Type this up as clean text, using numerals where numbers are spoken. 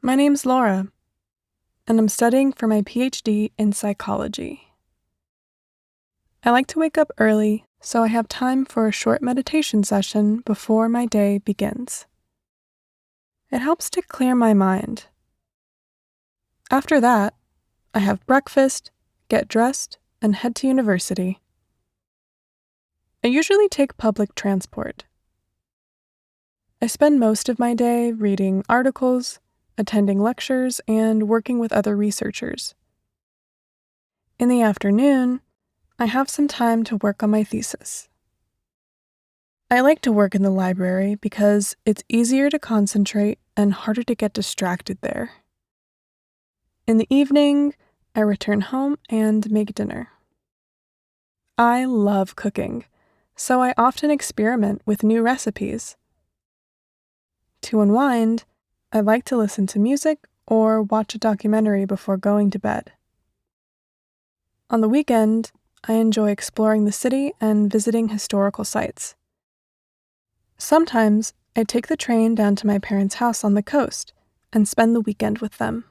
My name's Laura, and I'm studying for my PhD in psychology. I like to wake up early so I have time for a short meditation session before my day begins. It helps to clear my mind. After that, I have breakfast, get dressed, and head to university. I usually take public transport. I spend most of my day reading articles, attending lectures, and working with other researchers. In the afternoon, I have some time to work on my thesis. I like to work in the library because it's easier to concentrate and harder to get distracted there. In the evening, I return home and make dinner. I love cooking, so I often experiment with new recipes. To unwind, I like to listen to music or watch a documentary before going to bed. On the weekend, I enjoy exploring the city and visiting historical sites. Sometimes I take the train down to my parents' house on the coast and spend the weekend with them.